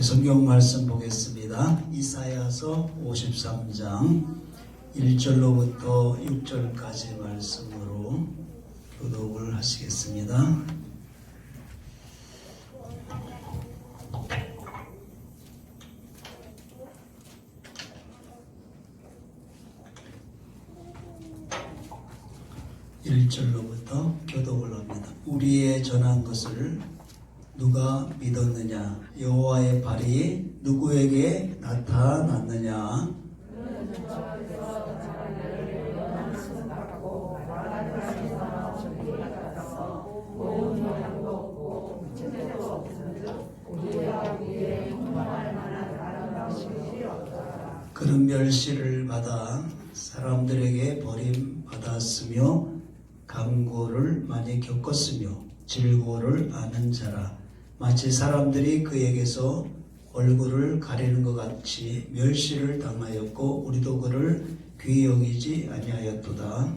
성경 말씀 보겠습니다. 이사야서 53장 1절로부터 6절까지 말씀으로 교독을 하시겠습니다. (1절로부터) 교독을 합니다. 우리의 전한 것을 누가 믿었느냐? 여호와의 발이 누구에게 나타났느냐? 그런 멸시를 받아 사람들에게 버림받았으며 강고를 많이 겪었으며 질고를 아는 자라. 마치 사람들이 그에게서 얼굴을 가리는 것 같이 멸시를 당하였고 우리도 그를 귀히 여기지 아니하였도다.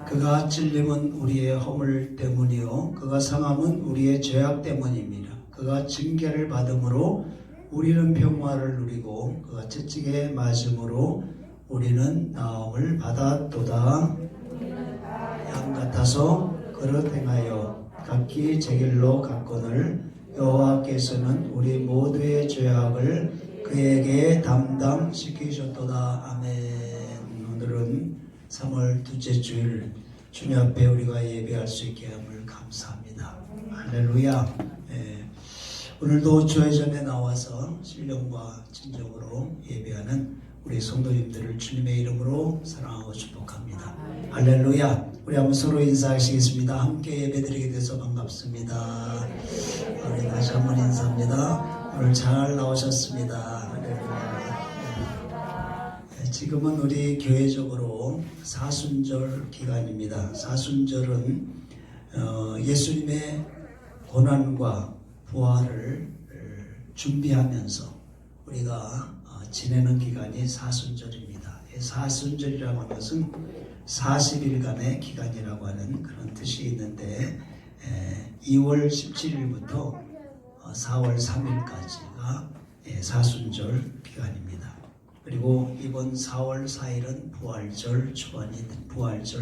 그가 찔림은 우리의 허물 때문이요 그가 상함은 우리의 죄악 때문입니다. 그가 징계를 받음으로 우리는 평화를 누리고 그가 채찍에 맞음으로 우리는 나음을 받았도다. 양 같아서 그릇 행하여 각기 제 길로 갔거늘 여호와께서는 우리 모두의 죄악을 그에게 담당시키셨도다. 아멘. 오늘은 3월 둘째 주일 주님 앞에 우리가 예배할 수 있게 함을 감사합니다. 할렐루야. 오늘도 주회전에 나와서 신령과 진정으로 예배하는 우리 성도님들을 주님의 이름으로 사랑하고 축복합니다. 할렐루야. 우리 한번 서로 인사하시겠습니다. 함께 예배드리게 돼서 반갑습니다. 우리 다시 한번 인사합니다. 오늘 잘 나오셨습니다. 할렐루야. 지금은 우리 교회적으로 사순절 기간입니다. 사순절은 예수님의 고난과 부활을 준비하면서 우리가 지내는 기간이 사순절입니다. 사순절이라고 하는 것은 40일간의 기간이라고 하는 그런 뜻이 있는데 2월 17일부터 4월 3일까지가 사순절 기간입니다. 그리고 이번 4월 4일은 부활절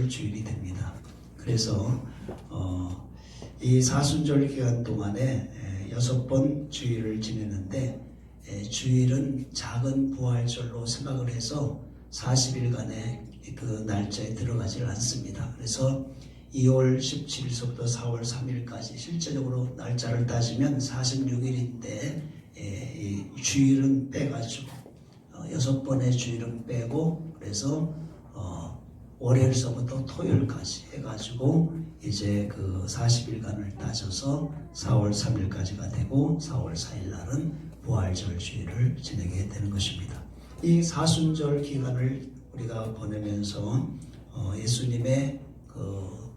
주일이 됩니다. 그래서 이 사순절 기간 동안에 6번 주일을 지내는데 주일은 작은 부활절로 생각을 해서 40일간의 그 날짜에 들어가질 않습니다. 그래서 2월 17일서부터 4월 3일까지 실제적으로 날짜를 따지면 46일인데 주일은 빼가지고 6번의 주일은 빼고 그래서 월요일서부터 토요일까지 해가지고 이제 그 40일간을 따져서 4월 3일까지가 되고 4월 4일 날은 부활절 주일을 지내게 되는 것입니다. 이 사순절 기간을 우리가 보내면서 예수님의 그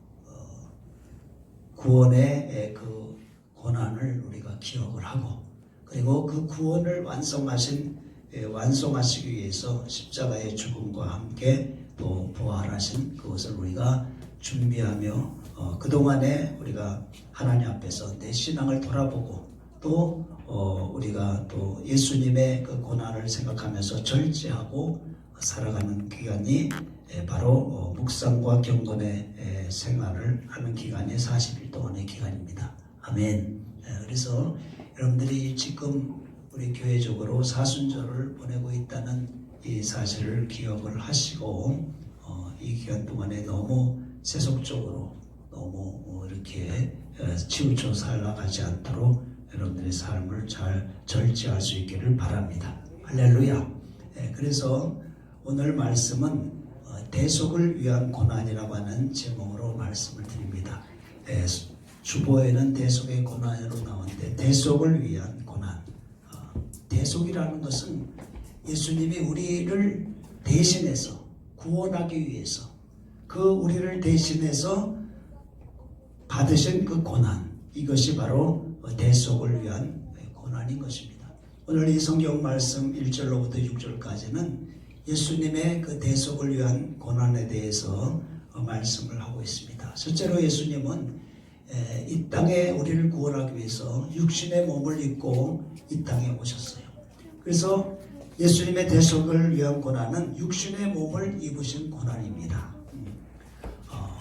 구원의 그 고난을 우리가 기억을 하고 그리고 그 구원을 완성하시기 위해서 십자가의 죽음과 함께 또 부활하신 그것을 우리가 준비하며 그동안에 우리가 하나님 앞에서 내 신앙을 돌아보고 또 우리가 또 예수님의 그 고난을 생각하면서 절제하고 살아가는 기간이 바로 묵상과 경건의 생활을 하는 기간이 40일 동안의 기간입니다. 아멘. 그래서 여러분들이 지금 우리 교회적으로 사순절을 보내고 있다는 이 사실을 기억을 하시고 이 기간 동안에 너무 세속적으로 너무 이렇게 치우쳐 살아가지 않도록 여러분들의 삶을 잘 절제할 수 있기를 바랍니다. 할렐루야. 그래서 오늘 말씀은 대속을 위한 고난이라고 하는 제목으로 말씀을 드립니다. 주보에는 대속의 고난으로 나오는데 대속을 위한 고난. 대속이라는 것은 예수님이 우리를 대신해서 구원하기 위해서 그 우리를 대신해서 받으신 그 고난, 이것이 바로 대속을 위한 고난인 것입니다. 오늘 이 성경 말씀 1절로부터 6절까지는 예수님의 그 대속을 위한 고난에 대해서 말씀을 하고 있습니다. 실제로 예수님은 이 땅에 우리를 구원하기 위해서 육신의 몸을 입고 이 땅에 오셨어요. 그래서 예수님의 대속을 위한 고난은 육신의 몸을 입으신 고난입니다.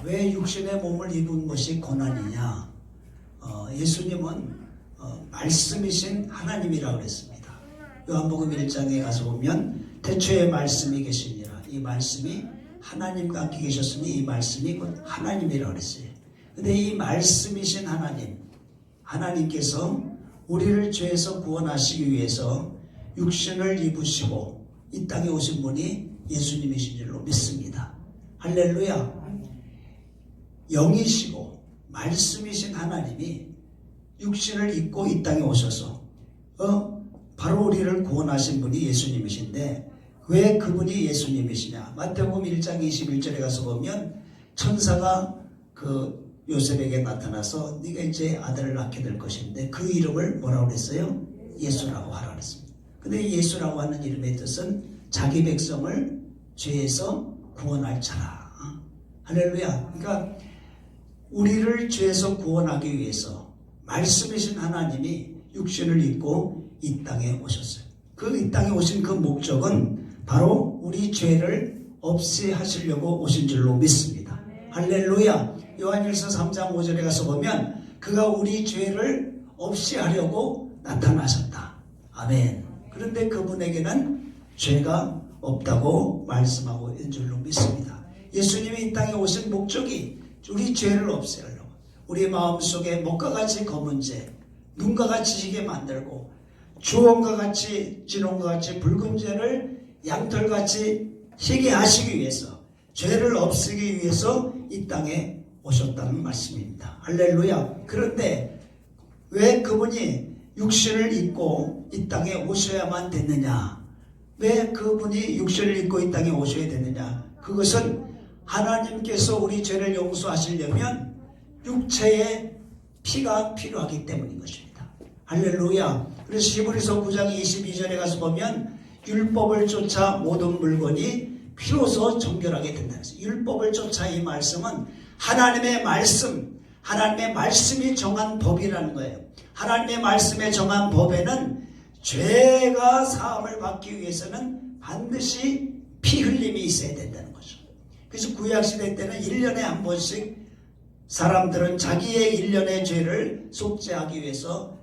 왜 육신의 몸을 입은 것이 고난이냐? 예수님은 말씀이신 하나님이라고 그랬습니다. 요한복음 1장에 가서 보면 태초에 말씀이 계시니라. 이 말씀이 하나님과 함께 계셨으니 이 말씀이 곧 하나님이라고 그랬어요. 근데 이 말씀이신 하나님께서 우리를 죄에서 구원하시기 위해서 육신을 입으시고 이 땅에 오신 분이 예수님이신 줄로 믿습니다. 할렐루야. 영이시고 말씀이신 하나님이 육신을 입고 이 땅에 오셔서 바로 우리를 구원하신 분이 예수님이신데 왜 그분이 예수님이시냐? 마태복음 1장 21절에 가서 보면 천사가 그 요셉에게 나타나서 네가 이제 아들을 낳게 될 것인데 그 이름을 뭐라고 그랬어요? 예수라고 하라 그랬습니다. 근데 예수라고 하는 이름의 뜻은 자기 백성을 죄에서 구원할 자라. 할렐루야. 그러니까 우리를 죄에서 구원하기 위해서 말씀이신 하나님이 육신을 입고 이 땅에 오셨어요. 그 이 땅에 오신 그 목적은 바로 우리 죄를 없애하시려고 오신 줄로 믿습니다. 할렐루야. 요한일서 3장 5절에 가서 보면 그가 우리 죄를 없애하려고 나타나셨다. 아멘. 그런데 그분에게는 죄가 없다고 말씀하고 있는 줄로 믿습니다. 예수님이 이 땅에 오신 목적이 우리 죄를 없애려고, 우리 마음속에 목과 같이 검은 죄, 눈과 같이 희게 만들고 주홍과 같이 진홍과 같이 붉은 죄를 양털같이 희게 하시기 위해서, 죄를 없애기 위해서 이 땅에 오셨다는 말씀입니다. 할렐루야. 그런데 왜 그분이 육신을 입고 이 땅에 오셔야만 됐느냐? 왜 그분이 육신을 입고 이 땅에 오셔야 되느냐? 그것은 하나님께서 우리 죄를 용서하시려면 육체의 피가 필요하기 때문인 것입니다. 할렐루야. 그래서 히브리서 9장 22절에 가서 보면 율법을 쫓아 모든 물건이 피로서 정결하게 된다는 것이죠. 율법을 쫓아 이 말씀은 하나님의 말씀이 정한 법이라는 거예요. 하나님의 말씀에 정한 법에는 죄가 사함을 받기 위해서는 반드시 피 흘림이 있어야 된다는 거죠. 그래서 구약시대 때는 1년에 한 번씩 사람들은 자기의 1년의 죄를 속죄하기 위해서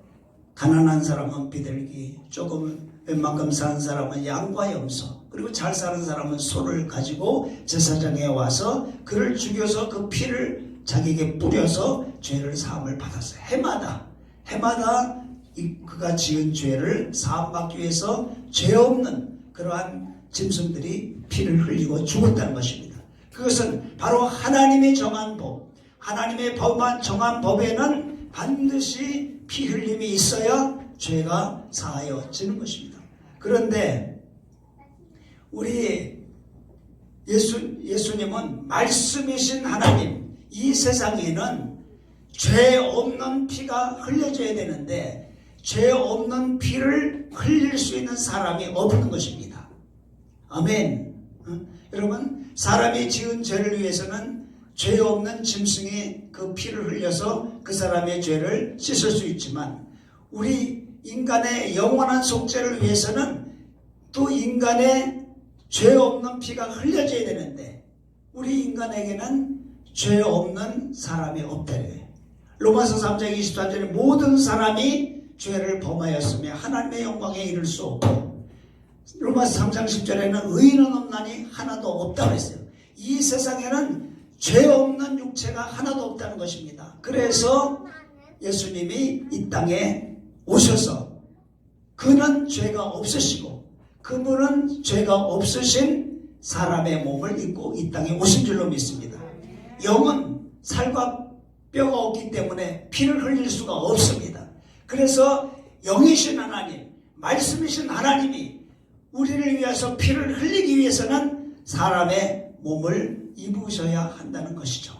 가난한 사람은 비둘기, 조금 웬만큼 사는 사람은 양과 염소, 그리고 잘 사는 사람은 소를 가지고 제사장에 와서 그를 죽여서 그 피를 자기에게 뿌려서 죄를 사함을 받았어요. 해마다 그가 지은 죄를 사함받기 위해서 죄 없는 그러한 짐승들이 피를 흘리고 죽었다는 것입니다. 그것은 바로 하나님이 정한 법, 하나님의 정한 법에는 반드시 피 흘림이 있어야 죄가 사하여지는 것입니다. 그런데 우리 예수님은 말씀이신 하나님, 이 세상에는 죄 없는 피가 흘려져야 되는데 죄 없는 피를 흘릴 수 있는 사람이 없는 것입니다. 아멘. 여러분, 사람이 지은 죄를 위해서는 죄 없는 짐승이 그 피를 흘려서 그 사람의 죄를 씻을 수 있지만 우리 인간의 영원한 속죄를 위해서는 또 인간의 죄 없는 피가 흘려져야 되는데 우리 인간에게는 죄 없는 사람이 없다래요. 로마서 3장 24절에 모든 사람이 죄를 범하였으며 하나님의 영광에 이를 수 없고, 로마서 3장 10절에는 의인은 없나니 하나도 없다고 했어요. 이 세상에는 죄 없는 육체가 하나도 없다는 것입니다. 그래서 예수님이 이 땅에 오셔서 그는 죄가 없으시고 그분은 죄가 없으신 사람의 몸을 입고 이 땅에 오신 줄로 믿습니다. 영은 살과 뼈가 없기 때문에 피를 흘릴 수가 없습니다. 그래서 영이신 하나님, 말씀이신 하나님이 우리를 위해서 피를 흘리기 위해서는 사람의 몸을 입으셔야 한다는 것이죠.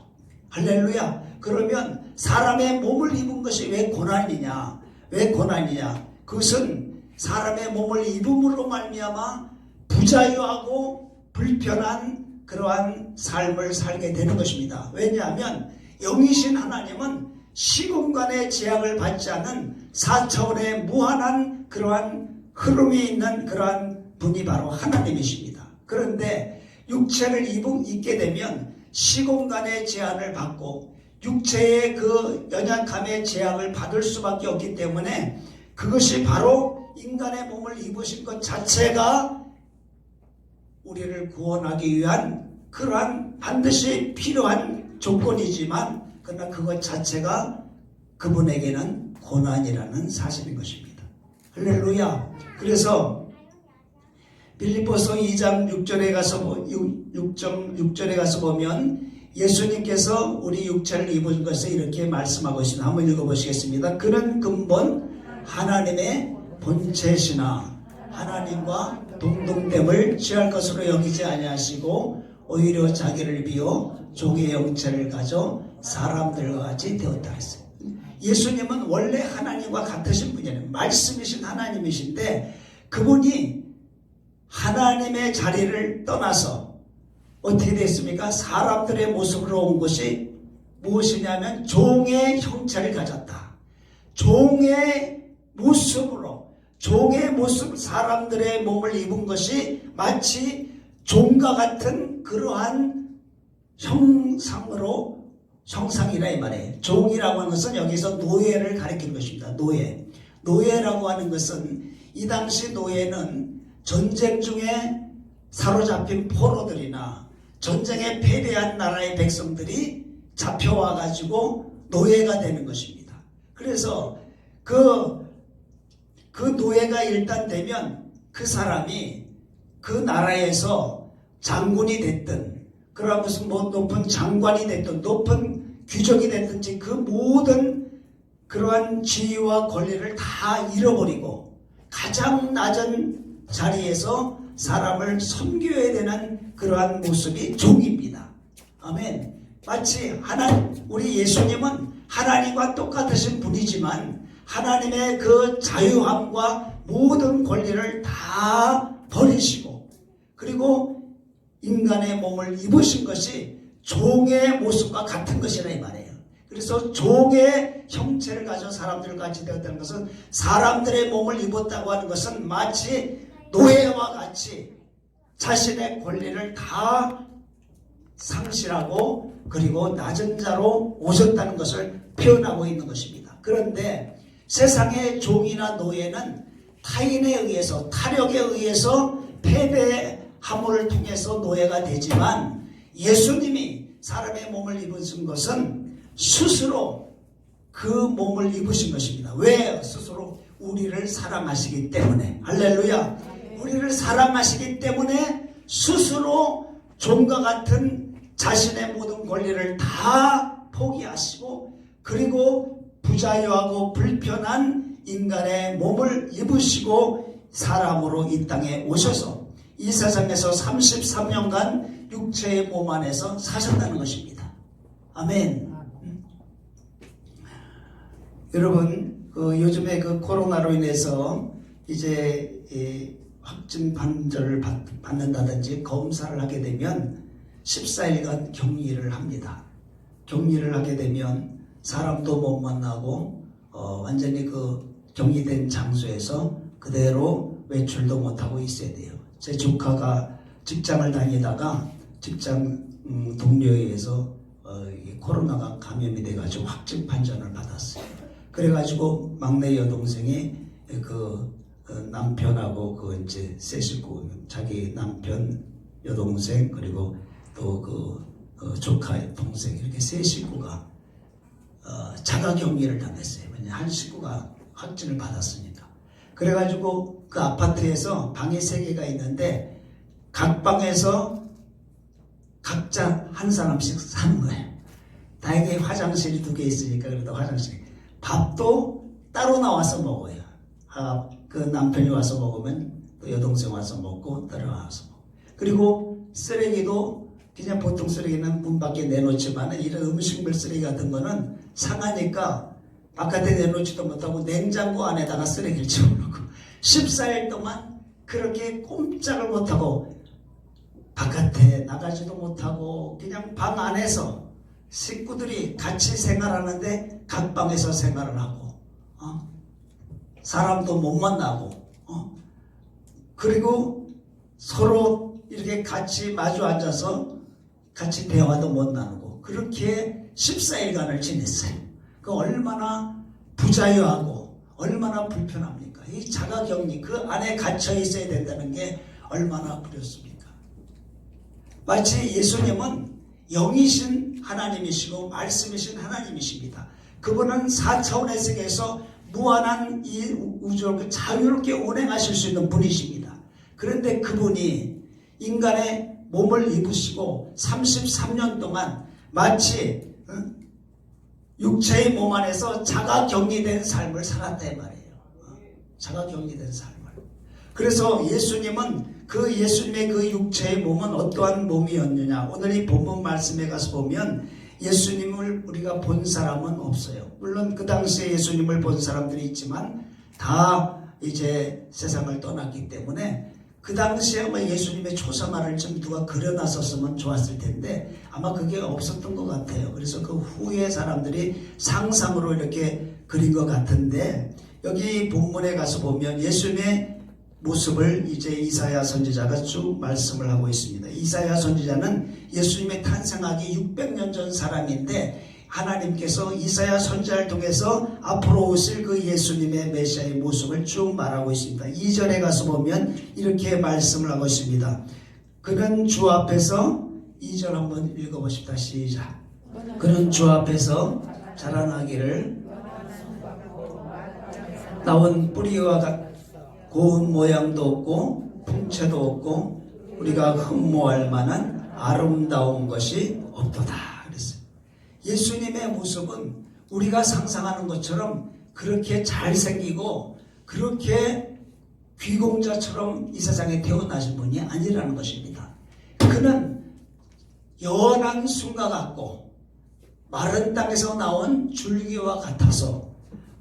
할렐루야. 그러면 사람의 몸을 입은 것이 왜 고난이냐? 왜 고난이냐? 그것은 사람의 몸을 입음으로 말미암아 부자유하고 불편한 그러한 삶을 살게 되는 것입니다. 왜냐하면 영이신 하나님은 시공간의 제약을 받지 않은 4차원의 무한한 그러한 흐름이 있는 그러한 분이 바로 하나님이십니다. 그런데 육체를 입게 되면 시공간의 제한을 받고 육체의 그 연약함의 제약을 받을 수밖에 없기 때문에 그것이 바로 인간의 몸을 입으신 것 자체가 우리를 구원하기 위한 그러한 반드시 필요한 조건이지만 그러나 그것 자체가 그분에게는 고난이라는 사실인 것입니다. 할렐루야. 그래서 빌립보서 2장 6절에 가서 보면 예수님께서 우리 육체를 입은 것을 이렇게 말씀하고 있습니다. 한번 읽어보시겠습니다. 그는 근본 하나님의 본체시나 하나님과 동등됨을 취할 것으로 여기지 아니하시고 오히려 자기를 비워 종의 형체를 가져 사람들과 같이 되었다 했어요. 예수님은 원래 하나님과 같으신 분이에요. 말씀이신 하나님이신데 그분이 하나님의 자리를 떠나서 어떻게 됐습니까? 사람들의 모습으로 온 것이 무엇이냐면 종의 형체를 가졌다. 종의 모습으로, 종의 모습, 사람들의 몸을 입은 것이 마치 종과 같은 그러한 형상이라 이 말이에요. 종이라고 하는 것은 여기서 노예를 가리키는 것입니다. 노예라고 하는 것은 이 당시 노예는 전쟁 중에 사로잡힌 포로들이나 전쟁에 패배한 나라의 백성들이 잡혀와 가지고 노예가 되는 것입니다. 그래서 그 노예가 일단 되면 그 사람이 그 나라에서 장군이 됐든 그러한 무슨 높은 장관이 됐든 높은 귀족이 됐든지 그 모든 그러한 지위와 권리를 다 잃어버리고 가장 낮은 자리에서 사람을 섬겨야 되는 그러한 모습이 종입니다. 아멘. 마치 우리 예수님은 하나님과 똑같으신 분이지만 하나님의 그 자유함과 모든 권리를 다 버리시고 그리고 인간의 몸을 입으신 것이 종의 모습과 같은 것이라 이 말이에요. 그래서 종의 형체를 가진 사람들과 같이 되었다는 것은 사람들의 몸을 입었다고 하는 것은 마치 노예와 같이 자신의 권리를 다 상실하고 그리고 낮은 자로 오셨다는 것을 표현하고 있는 것입니다. 그런데 세상의 종이나 노예는 타인에 의해서 타력에 의해서 패배함을 통해서 노예가 되지만 예수님이 사람의 몸을 입으신 것은 스스로 그 몸을 입으신 것입니다. 왜? 스스로 우리를 사랑하시기 때문에. 할렐루야. 우리를 사랑하시기 때문에 스스로 종과 같은 자신의 모든 권리를 다 포기하시고 그리고 부자유하고 불편한 인간의 몸을 입으시고 사람으로 이 땅에 오셔서 이 세상에서 33년간 육체의 몸 안에서 사셨다는 것입니다. 아멘. 여러분, 요즘에 코로나로 인해서 이제 확진 환자를 받는다든지 검사를 하게 되면 14일간 격리를 합니다. 격리를 하게 되면 사람도 못 만나고 완전히 격리된 장소에서 그대로 외출도 못하고 있어야 돼요. 제 조카가 직장을 다니다가 직장 동료에 의해서 코로나가 감염이 돼가지고 확진 판정을 받았어요. 그래가지고 막내 여동생이 남편하고 이제 세 식구, 자기 남편, 여동생 그리고 또 조카, 동생 이렇게 세 식구가 자가격리를 당했어요. 왜냐 한 식구가 확진을 받았으니까. 그래가지고 그 아파트에서 방이 3개가 있는데 각 방에서 각자 한 사람씩 사는 거예요. 다행히 화장실이 2개 있으니까 그래도 화장실. 밥도 따로 나와서 먹어요. 그 남편이 와서 먹으면 또 여동생 와서 먹고 따라와서 먹고. 그리고 쓰레기도 그냥 보통 쓰레기는 문 밖에 내놓지만 이런 음식물 쓰레기 같은 거는 상하니까 바깥에 내놓지도 못하고 냉장고 안에다가 쓰레기를 집어넣고 14일 동안 그렇게 꼼짝을 못하고 바깥에 나가지도 못하고 그냥 방 안에서 식구들이 같이 생활하는데 각 방에서 생활을 하고 사람도 못 만나고 그리고 서로 이렇게 같이 마주 앉아서 같이 대화도 못 나누고 그렇게 14일간을 지냈어요. 그 얼마나 부자유하고 얼마나 불편합니까? 이 자가격리 그 안에 갇혀 있어야 된다는 게 얼마나 두렵습니까? 마치 예수님은 영이신 하나님이시고 말씀이신 하나님이십니다. 그분은 4차원의 세계에서 무한한 이 우주를 자유롭게 운행하실 수 있는 분이십니다. 그런데 그분이 인간의 몸을 입으시고 33년 동안 마치 육체의 몸 안에서 자가격리된 삶을 살았다 이 말이에요. 자가격리된 삶을. 그래서 예수님은 그 예수님의 그 육체의 몸은 어떠한 몸이었느냐. 오늘 이 본문 말씀에 가서 보면 예수님을 우리가 본 사람은 없어요. 물론 그 당시에 예수님을 본 사람들이 있지만 다 이제 세상을 떠났기 때문에 그 당시에 아마 예수님의 초상화를 좀 누가 그려놨었으면 좋았을 텐데 아마 그게 없었던 것 같아요. 그래서 그 후에 사람들이 상상으로 이렇게 그린 것 같은데 여기 본문에 가서 보면 예수님의 모습을 이제 이사야 선지자가 쭉 말씀을 하고 있습니다. 이사야 선지자는 예수님의 탄생하기 600년 전 사람인데 하나님께서 이사야 선지자를 통해서 앞으로 오실 그 예수님의 메시아의 모습을 쭉 말하고 있습니다. 2절에 가서 보면 이렇게 말씀을 하고 있습니다. 그는 주 앞에서 2절 한번 읽어보십시다. 시작. 그는 주 앞에서 자라나기를 나온 뿌리와 고운 모양도 없고 풍채도 없고 우리가 흠모할 만한 아름다운 것이 없도다 그랬어요. 예수님의 모습은 우리가 상상하는 것처럼 그렇게 잘생기고 그렇게 귀공자처럼 이 세상에 태어나신 분이 아니라는 것입니다. 그는 연한 순과 같고 마른 땅에서 나온 줄기와 같아서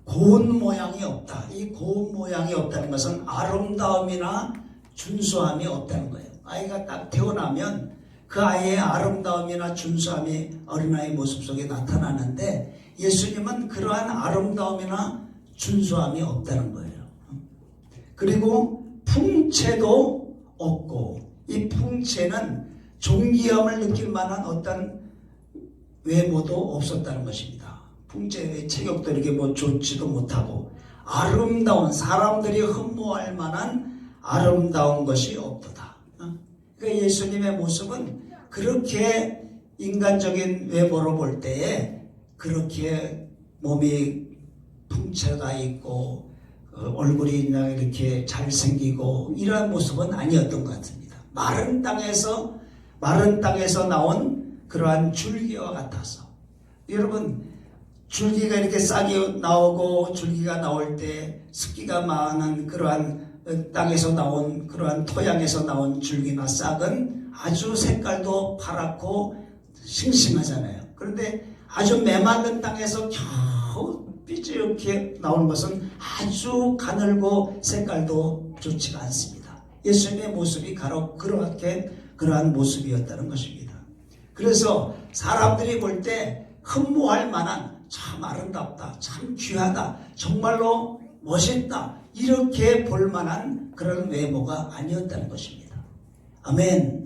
고운 모양이 없다. 이 고운 모양이 없다는 것은 아름다움이나 준수함이 없다는 거예요. 아이가 딱 태어나면 그 아이의 아름다움이나 준수함이 어린아이 모습 속에 나타나는데 예수님은 그러한 아름다움이나 준수함이 없다는 거예요. 그리고 풍채도 없고 이 풍채는 존귀함을 느낄 만한 어떤 외모도 없었다는 것입니다. 풍채의 체격도 이렇게 뭐 좋지도 못하고 아름다운 사람들이 흠모할 만한 아름다운 것이 없도다. 그러니까 예수님의 모습은 그렇게 인간적인 외모로 볼 때에 그렇게 몸이 풍채가 있고 얼굴이 이렇게 잘생기고 이러한 모습은 아니었던 것 같습니다. 마른 땅에서 나온 그러한 줄기와 같아서 여러분 줄기가 이렇게 싹이 나오고 줄기가 나올 때 습기가 많은 그러한 땅에서 나온 그러한 토양에서 나온 줄기나 싹은 아주 색깔도 파랗고 싱싱하잖아요. 그런데 아주 메마른 땅에서 겨우 삐지렇게 나오는 것은 아주 가늘고 색깔도 좋지가 않습니다. 예수님의 모습이 바로 그러한 모습이었다는 것입니다. 그래서 사람들이 볼 때 흠모할 만한 참 아름답다, 참 귀하다, 정말로 멋있다 이렇게 볼 만한 그런 외모가 아니었다는 것입니다. 아멘.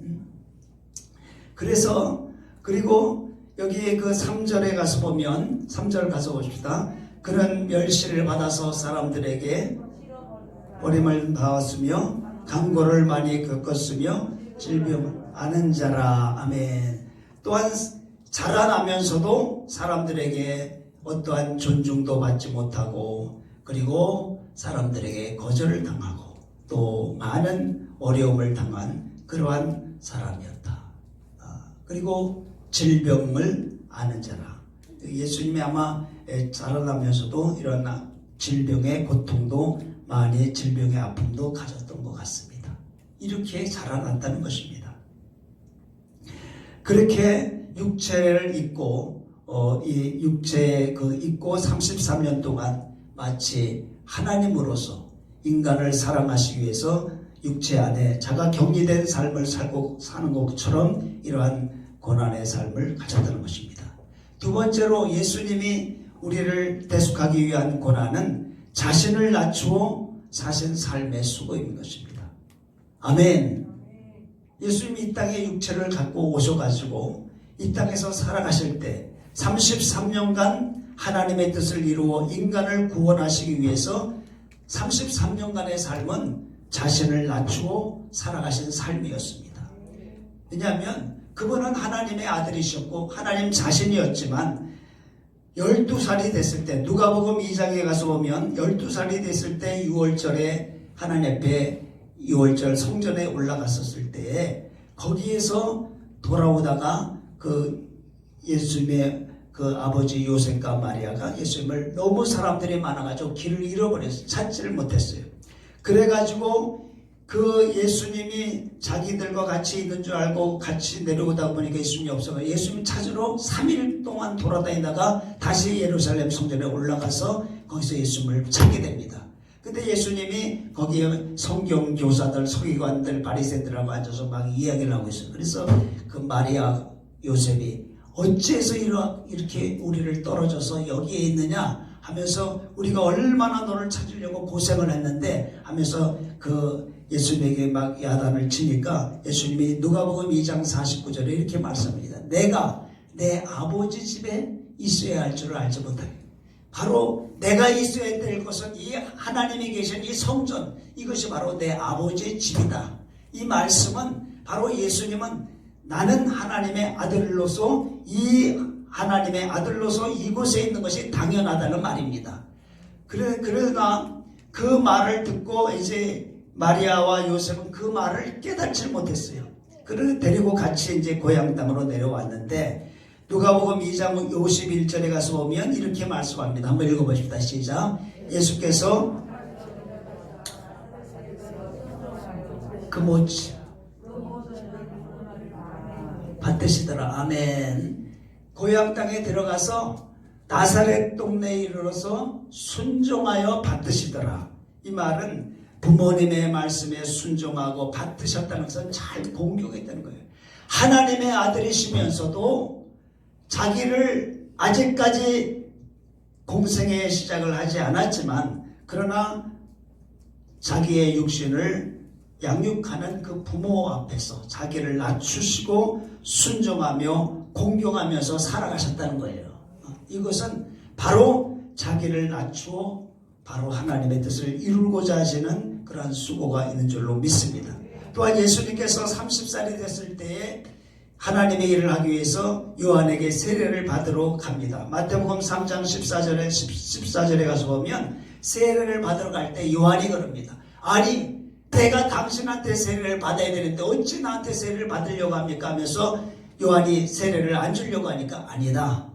그래서 그리고 여기 그 3절에 가서 보면 3절 가서 봅시다. 그는 멸시를 받아서 사람들에게 버림을 받았으며 강고를 많이 겪었으며 질병을 아는 자라. 아멘. 또한 자라나면서도 사람들에게 어떠한 존중도 받지 못하고 그리고 사람들에게 거절을 당하고 또 많은 어려움을 당한 그러한 사람이었다. 그리고 질병을 아는 자라. 예수님이 아마 자라나면서도 이런 질병의 고통도 많이 질병의 아픔도 가졌던 것 같습니다. 이렇게 자라났다는 것입니다. 그렇게 육체를 입고 이 육체에 입고 33년 동안 마치 하나님으로서 인간을 사랑하시기 위해서 육체 안에 자가 격리된 삶을 살고 사는 것처럼 이러한 고난의 삶을 가졌다는 것입니다. 두 번째로 예수님이 우리를 대속하기 위한 고난은 자신을 낮추어 사신 삶의 수고인 것입니다. 아멘. 예수님이 이 땅에 육체를 갖고 오셔가지고 이 땅에서 살아가실 때 33년간 하나님의 뜻을 이루어 인간을 구원하시기 위해서 33년간의 삶은 자신을 낮추어 살아가신 삶이었습니다. 왜냐하면 그분은 하나님의 아들이셨고 하나님 자신이었지만 12살이 됐을 때 누가복음 2장에 가서 보면 12살이 됐을 때 6월절에 하나님 앞에 6월절 성전에 올라갔었을 때에 거기에서 돌아오다가 그 예수님의 그 아버지 요셉과 마리아가 예수님을 너무 사람들이 많아가지고 길을 잃어버렸어요. 찾지를 못했어요. 그래가지고 그 예수님이 자기들과 같이 있는 줄 알고 같이 내려오다 보니까 예수님이 없어서 예수님 찾으러 3일 동안 돌아다니다가 다시 예루살렘 성전에 올라가서 거기서 예수님을 찾게 됩니다. 근데 예수님이 거기에 성경 교사들, 서기관들, 바리새인들하고 앉아서 막 이야기를 하고 있어요. 그래서 그 마리아 요셉이 어째서 이렇게 우리를 떨어져서 여기에 있느냐 하면서 우리가 얼마나 너를 찾으려고 고생을 했는데 하면서 그 예수님에게 막 야단을 치니까 예수님이 누가복음 2장 49절에 이렇게 말씀합니다. 내가 내 아버지 집에 있어야 할 줄을 알지 못하게. 바로 내가 있어야 될 것은 이 하나님이 계신 이 성전, 이것이 바로 내 아버지의 집이다. 이 말씀은 바로 예수님은 나는 하나님의 아들로서 이 하나님의 아들로서 이곳에 있는 것이 당연하다는 말입니다. 그러나 그 말을 듣고 이제 마리아와 요셉은 그 말을 깨닫지 못했어요. 그를 데리고 같이 이제 고향 땅으로 내려왔는데 누가복음 2장 51절에 가서 보면 이렇게 말씀합니다. 한번 읽어보십시다. 시작. 예수께서 그 모치 받으시더라. 아멘. 고향 땅에 들어가서 나사렛 동네에 이르러서 순종하여 받으시더라. 이 말은 부모님의 말씀에 순종하고 받으셨다는 것은 잘 공경했다는 거예요. 하나님의 아들이시면서도 자기를 아직까지 공생의 시작을 하지 않았지만 그러나 자기의 육신을 양육하는 그 부모 앞에서 자기를 낮추시고 순종하며 공경하면서 살아가셨다는 거예요. 이것은 바로 자기를 낮추어 바로 하나님의 뜻을 이루고자 하시는 그러한 수고가 있는 줄로 믿습니다. 또한 예수님께서 30살이 됐을 때에 하나님의 일을 하기 위해서 요한에게 세례를 받으러 갑니다. 마태복음 3장 14절에 가서 보면 세례를 받으러 갈 때 요한이 그럽니다. 아니 내가 당신한테 세례를 받아야 되는데 어찌 나한테 세례를 받으려고 합니까? 하면서 요한이 세례를 안 주려고 하니까 아니다.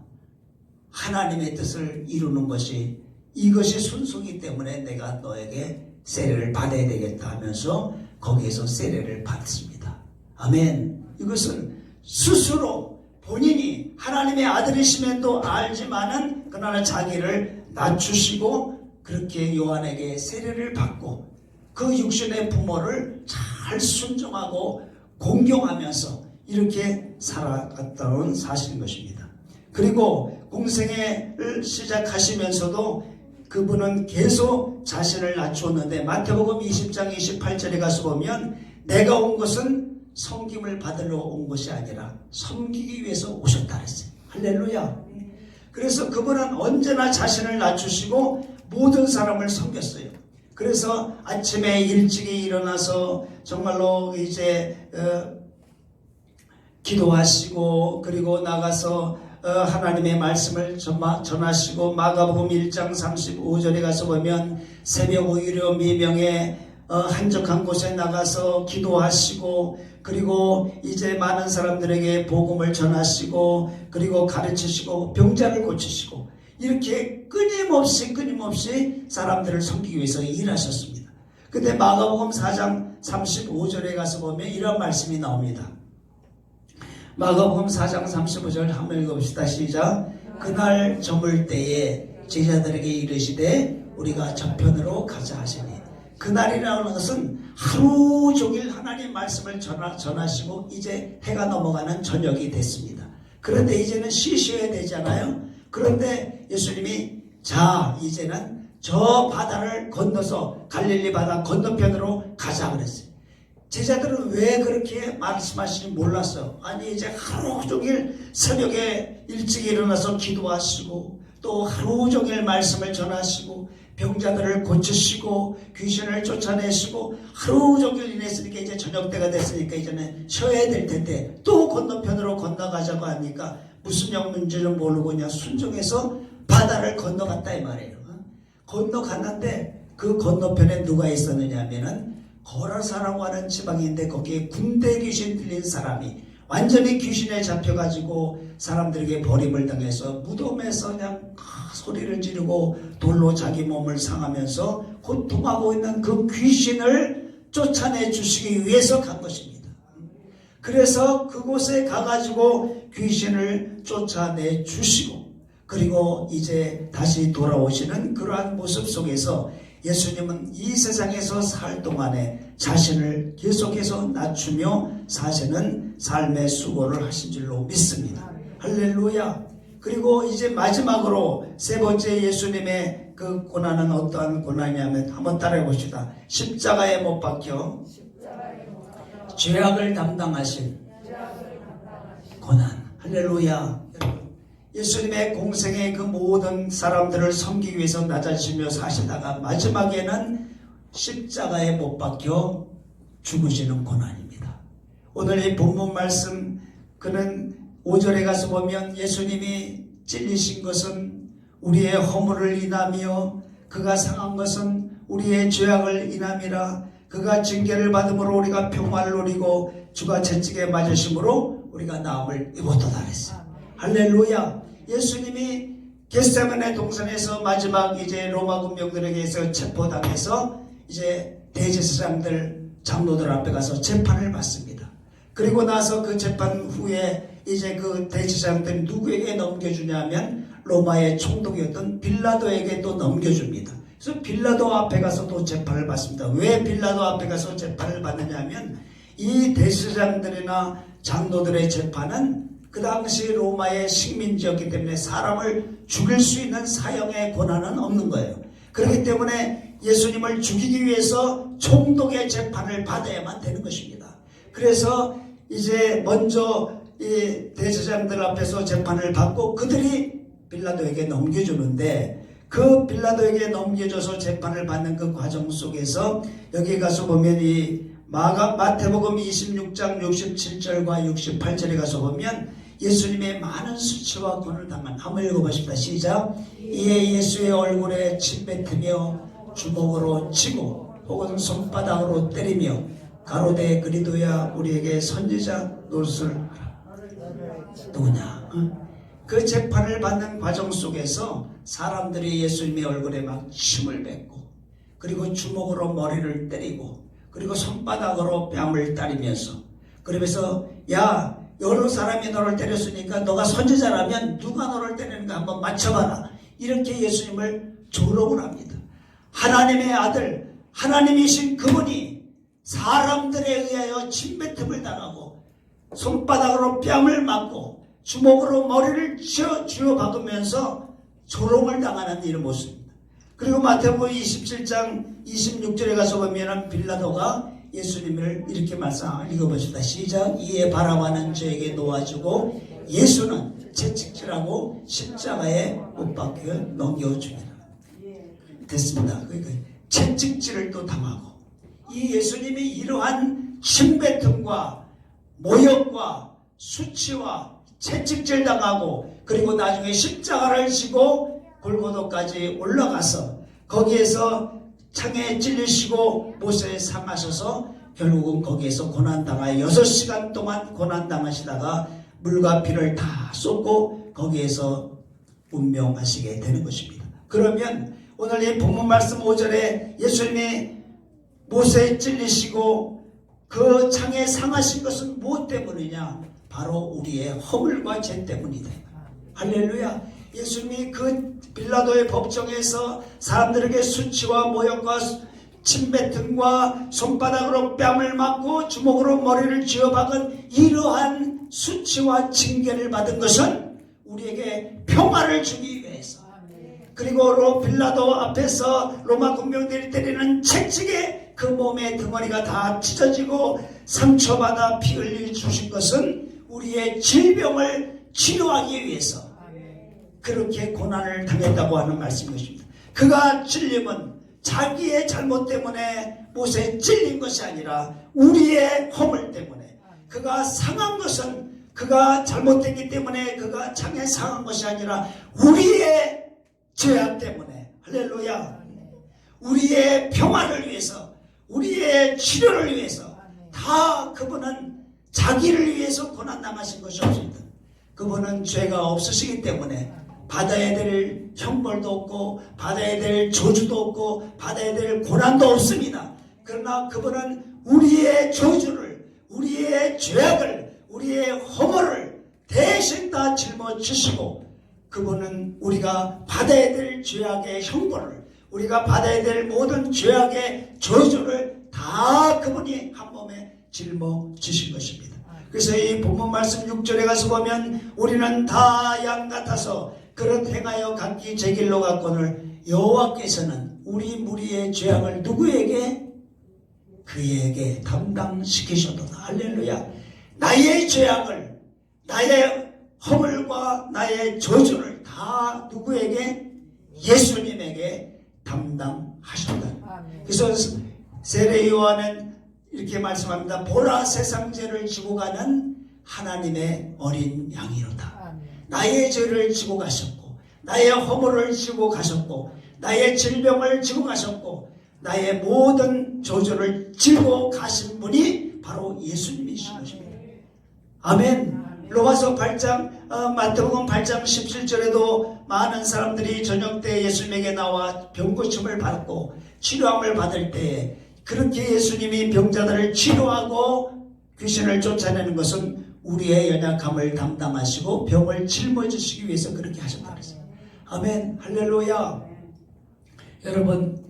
하나님의 뜻을 이루는 것이 이것이 순서이기 때문에 내가 너에게 세례를 받아야 되겠다 하면서 거기에서 세례를 받습니다. 아멘. 이것은 스스로 본인이 하나님의 아들이심에도 알지만은 그러나 자기를 낮추시고 그렇게 요한에게 세례를 받고 그 육신의 부모를 잘 순종하고 공경하면서 이렇게 살아갔다는 사실인 것입니다. 그리고 공생애를 시작하시면서도 그분은 계속 자신을 낮추었는데 마태복음 20장 28절에 가서 보면 내가 온 것은 섬김을 받으러 온 것이 아니라 섬기기 위해서 오셨다 그랬어요. 할렐루야. 그래서 그분은 언제나 자신을 낮추시고 모든 사람을 섬겼어요. 그래서 아침에 일찍이 일어나서 정말로 이제 기도하시고 그리고 나가서 하나님의 말씀을 전하시고 마가복음 1장 35절에 가서 보면 새벽 오히려 미명에 한적한 곳에 나가서 기도하시고 그리고 이제 많은 사람들에게 복음을 전하시고 그리고 가르치시고 병자를 고치시고 이렇게 끊임없이 사람들을 섬기기 위해서 일하셨습니다. 근데 마가복음 4장 35절에 가서 보면 이런 말씀이 나옵니다. 마가복음 4장 35절 한번 읽어봅시다. 시작. 그날 저물 때에 제자들에게 이르시되 우리가 저편으로 가자 하시니 그날이라는 것은 하루 종일 하나님 말씀을 전하시고 이제 해가 넘어가는 저녁이 됐습니다. 그런데 이제는 쉬셔야 되잖아요. 그런데 예수님이 자 이제는 저 바다를 건너서 갈릴리 바다 건너편으로 가자 그랬어요. 제자들은 왜 그렇게 말씀하시는지 몰랐어요. 아니 이제 하루 종일 새벽에 일찍 일어나서 기도하시고 또 하루 종일 말씀을 전하시고 병자들을 고치시고 귀신을 쫓아내시고 하루 종일 일했으니까 이제 저녁 때가 됐으니까 이제는 쉬어야 될 텐데 또 건너편으로 건너가자고 하니까 무슨 영문지를 모르고 그냥 순종해서 바다를 건너갔다 이 말이에요. 건너갔는데 그 건너편에 누가 있었느냐 하면은 거라사라고 하는 지방인데 거기에 군대 귀신 들린 사람이 완전히 귀신에 잡혀가지고 사람들에게 버림을 당해서 무덤에서 그냥 소리를 지르고 돌로 자기 몸을 상하면서 고통하고 있는 그 귀신을 쫓아내 주시기 위해서 간 것입니다. 그래서 그곳에 가가지고 귀신을 쫓아내 주시고 그리고 이제 다시 돌아오시는 그러한 모습 속에서 예수님은 이 세상에서 살 동안에 자신을 계속해서 낮추며 사시는 삶의 수고를 하신 줄로 믿습니다. 할렐루야. 그리고 이제 마지막으로 세 번째 예수님의 그 고난은 어떠한 고난이냐면 한번 따라해 봅시다. 십자가에 못 박혀 죄악을 담당하신 고난. 할렐루야. 예수님의 공생의 그 모든 사람들을 섬기기 위해서 낮아지며 사시다가 마지막에는 십자가에 못 박혀 죽으시는 고난입니다. 오늘 이 본문 말씀 그는 5절에 가서 보면 예수님이 찔리신 것은 우리의 허물을 인하며 그가 상한 것은 우리의 죄악을 인함이라. 그가 징계를 받음으로 우리가 평화를 누리고 주가 채찍에 맞으심으로 우리가 나음을 입었도다 그랬어요. 할렐루야. 예수님이 겟세마네 동산에서 마지막 이제 로마 군병들에게서 체포당해서 이제 대제사장들 장로들 앞에 가서 재판을 받습니다. 그리고 나서 그 재판 후에 이제 그 대제사장들이 누구에게 넘겨주냐면 로마의 총독이었던 빌라도에게 또 넘겨줍니다. 그래서 빌라도 앞에 가서 또 재판을 받습니다. 왜 빌라도 앞에 가서 재판을 받느냐 하면 이 대제사장들이나 장로들의 재판은 그 당시 로마의 식민지였기 때문에 사람을 죽일 수 있는 사형의 권한은 없는 거예요. 그렇기 때문에 예수님을 죽이기 위해서 총독의 재판을 받아야만 되는 것입니다. 그래서 이제 먼저 이 대제사장들 앞에서 재판을 받고 그들이 빌라도에게 넘겨주는데 그 빌라도에게 넘겨줘서 재판을 받는 그 과정 속에서 여기 가서 보면 이 마태복음 26장 67절과 68절에 가서 보면 예수님의 많은 수치와 고난을 당한 한번 읽어보십시다. 시작. 이에 예수의 얼굴에 침 뱉으며 주먹으로 치고 혹은 손바닥으로 때리며 가로되 그리도야 우리에게 선지자 노릇을 하라. 누구냐? 그 재판을 받는 과정 속에서 사람들이 예수님의 얼굴에 막 침을 뱉고 그리고 주먹으로 머리를 때리고 그리고 손바닥으로 뺨을 따리면서 그러면서 야 여러 사람이 너를 때렸으니까 너가 선지자라면 누가 너를 때리는가 한번 맞춰봐라. 이렇게 예수님을 조롱을 합니다. 하나님의 아들 하나님이신 그분이 사람들에 의하여 침뱉음을 당하고 손바닥으로 뺨을 맞고 주먹으로 머리를 쥐어 박으면서 조롱을 당하는 이런 모습입니다. 그리고 마태복음 27장 26절에 가서 보면 빌라도가 예수님을 이렇게 읽어보시다. 시작. 이에 바라바는 저에게 놓아주고 예수는 채찍질하고 십자가에 못 박혀 넘겨주니라. 됐습니다. 그러니까 채찍질을 또 당하고 이 예수님이 이러한 침뱉음과 모욕과 수치와 채찍질 당하고 그리고 나중에 십자가를 지고 골고다까지 올라가서 거기에서 창에 찔리시고 못에 상하셔서 결국은 거기에서 고난당하여 6시간 동안 고난당하시다가 물과 피를 다 쏟고 거기에서 운명하시게 되는 것입니다. 그러면 오늘 이 본문 말씀 5절에 예수님이 못에 찔리시고 그 창에 상하신 것은 무엇 때문이냐? 바로 우리의 허물과 죄 때문이다. 할렐루야. 예수님이 그 빌라도의 법정에서 사람들에게 수치와 모욕과 침뱉음과 손바닥으로 뺨을 맞고 주먹으로 머리를 쥐어박은 이러한 수치와 징계를 받은 것은 우리에게 평화를 주기 위해서, 그리고 빌라도 앞에서 로마 군병들이 때리는 채찍에 그 몸의 덩어리가 다 찢어지고 상처받아 피 흘려 주신 것은 우리의 질병을 치료하기 위해서 그렇게 고난을 당했다고 하는 말씀인 것입니다. 그가 찔림은 자기의 잘못 때문에 못에 찔린 것이 아니라 우리의 허물 때문에, 그가 상한 것은 그가 잘못됐기 때문에 그가 장에 상한 것이 아니라 우리의 죄악 때문에, 할렐루야, 우리의 평화를 위해서, 우리의 치료를 위해서 다 그분은 자기를 위해서 고난 당하신 것이 없습니다. 그분은 죄가 없으시기 때문에 받아야 될 형벌도 없고 받아야 될 저주도 없고 받아야 될 고난도 없습니다. 그러나 그분은 우리의 저주를, 우리의 죄악을, 우리의 허물을 대신 다 짊어지시고, 그분은 우리가 받아야 될 죄악의 형벌을, 우리가 받아야 될 모든 죄악의 저주를 다 그분이 한 몸에 짊어지신 것입니다. 그래서 이 본문 말씀 6절에 가서 보면 우리는 다 양 같아서 그릇 행하여 각기 제 길로 갔거늘 여호와께서는 우리 무리의 죄악을 누구에게? 그에게 담당시키셨도다. 할렐루야. 나의 죄악을, 나의 허물과 나의 저주를 다 누구에게? 예수님에게 담당하셨다. 그래서 세례 요한은 이렇게 말씀합니다. 보라, 세상 죄를 지고 가는 하나님의 어린 양이로다. 나의 죄를 지고 가셨고, 나의 허물을 지고 가셨고, 나의 질병을 지고 가셨고, 나의 모든 저주를 지고 가신 분이 바로 예수님이신 것입니다. 아멘. 로마서 8장, 마태복음 8장 17절에도 많은 사람들이 저녁 때 예수님에게 나와 병고침을 받고 치료함을 받을 때에 그렇게 예수님이 병자들을 치료하고 귀신을 쫓아내는 것은 우리의 연약함을 담당하시고 병을 짊어지시기 위해서 그렇게 하셨다는 것입니다. 아멘. 할렐루야. 여러분,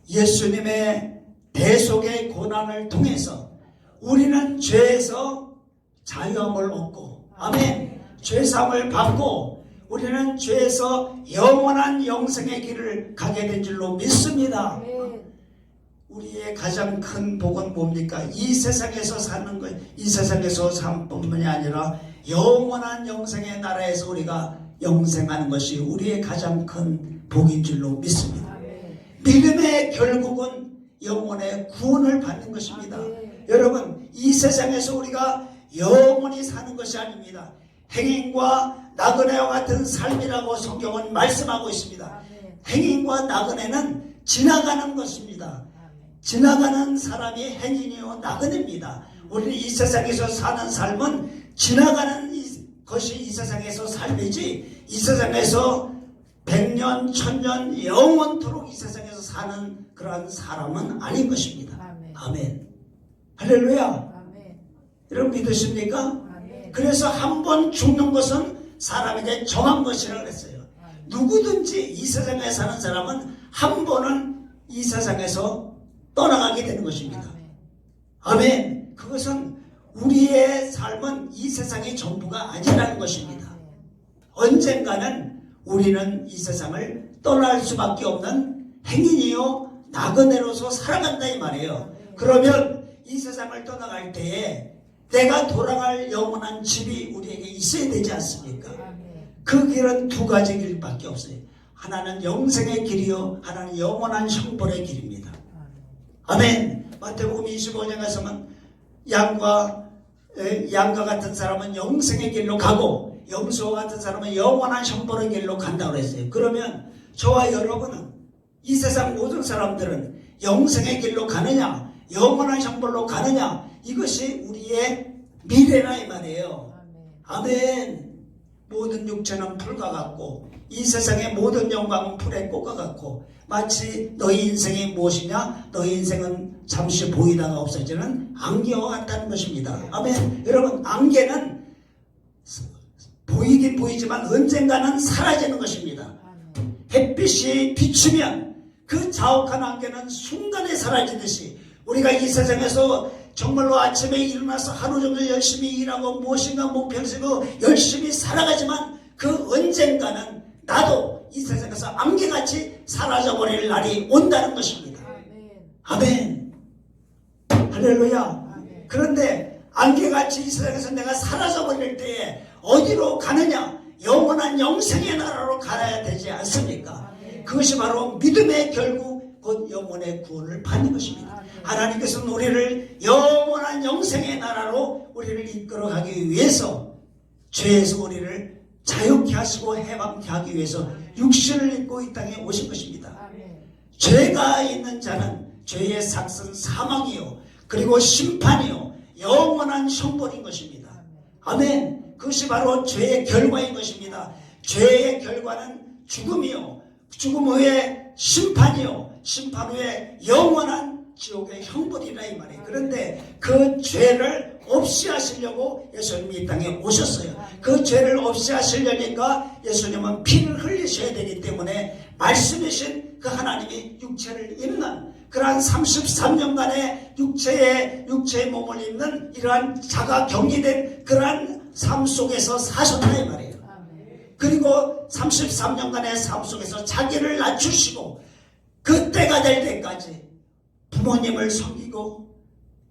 예수님의 대속의 고난을 통해서 우리는 죄에서 자유함을 얻고, 아멘, 죄사함을 받고 우리는 죄에서 영원한 영생의 길을 가게 된 줄로 믿습니다. 우리의 가장 큰 복은 뭡니까? 이 세상에서 사는 것, 이 세상에서 사는 뿐만이 아니라 영원한 영생의 나라에서 우리가 영생하는 것이 우리의 가장 큰 복인 줄로 믿습니다. 믿음의 결국은 영혼의 구원을 받는 것입니다. 여러분, 이 세상에서 우리가 영원히 사는 것이 아닙니다. 행인과 나그네와 같은 삶이라고 성경은 말씀하고 있습니다. 행인과 나그네는 지나가는 것입니다. 지나가는 사람이 행인이요 나그네입니다. 우리는 이 세상에서 사는 삶은 지나가는 것이 이 세상에서 삶이지, 이 세상에서 100년, 1000년, 영원토록 이 세상에서 사는 그러한 사람은 아닌 것입니다. 아멘. 할렐루야. 아멘. 여러분 믿으십니까? 아멘. 그래서 한 번 죽는 것은 사람에게 정한 것이라고 그랬어요. 아멘. 누구든지 이 세상에 사는 사람은 한 번은 이 세상에서 떠나가게 되는 것입니다. 아멘. 아멘. 그것은 우리의 삶은 이 세상의 전부가 아니라는 것입니다. 언젠가는 우리는 이 세상을 떠날 수밖에 없는 행인이요 나그네로서 살아간다 이 말이에요. 그러면 이 세상을 떠나갈 때에 내가 돌아갈 영원한 집이 우리에게 있어야 되지 않습니까? 그 길은 두 가지 길밖에 없어요. 하나는 영생의 길이요, 하나는 영원한 형벌의 길입니다. 아멘. 마태복음 25장에 가서는 양과 같은 사람은 영생의 길로 가고 염소와 같은 사람은 영원한 형벌의 길로 간다고 했어요. 그러면 저와 여러분은, 이 세상 모든 사람들은 영생의 길로 가느냐, 영원한 형벌로 가느냐, 이것이 우리의 미래라 이 말이에요. 아멘. 모든 육체는 풀과 같고 이 세상의 모든 영광은 풀의 꽃과 같고, 마치 너희 인생이 무엇이냐, 너희 인생은 잠시 보이다가 없어지는 안개와 같다는 것입니다. 아멘. 여러분, 안개는 보이긴 보이지만 언젠가는 사라지는 것입니다. 햇빛이 비추면 그 자욱한 안개는 순간에 사라지듯이 우리가 이 세상에서 정말로 아침에 일어나서 하루 종일 열심히 일하고 무엇인가 목표를 세우고 열심히 살아가지만 그 언젠가는 나도 이 세상에서 안개같이 사라져버릴 날이 온다는 것입니다. 아멘. 할렐루야. 그런데 안개같이 이 세상에서 내가 사라져버릴 때에 어디로 가느냐? 영원한 영생의 나라로 가야 되지 않습니까? 그것이 바로 믿음의 결국 곧 영혼의 구원을 받는 것입니다. 하나님께서는 우리를 영원한 영생의 나라로 우리를 이끌어가기 위해서 죄에서 우리를 자유케 하시고 해방케 하기 위해서 육신을 입고 이 땅에 오신 것입니다. 죄가 있는 자는 죄의 삭은 사망이요 그리고 심판이요 영원한 형벌인 것입니다. 아멘. 그것이 바로 죄의 결과인 것입니다. 죄의 결과는 죽음이요 죽음 후에 심판이요 심판 후에 영원한 지옥의 형벌이라 이 말이에요. 그런데 그 죄를 없이 하시려고 예수님이 이 땅에 오셨어요. 그 죄를 없이 하시려니까 예수님은 피를 흘리셔야 되기 때문에 말씀이신 그 하나님이 육체를 입는 그러한 33년간의 육체의 몸을 입는 이러한 자가 격리된 그러한 삶 속에서 사셨다 이 말이에요. 그리고 33년간의 삶 속에서 자기를 낮추시고 그 때가 될 때까지 부모님을 섬기고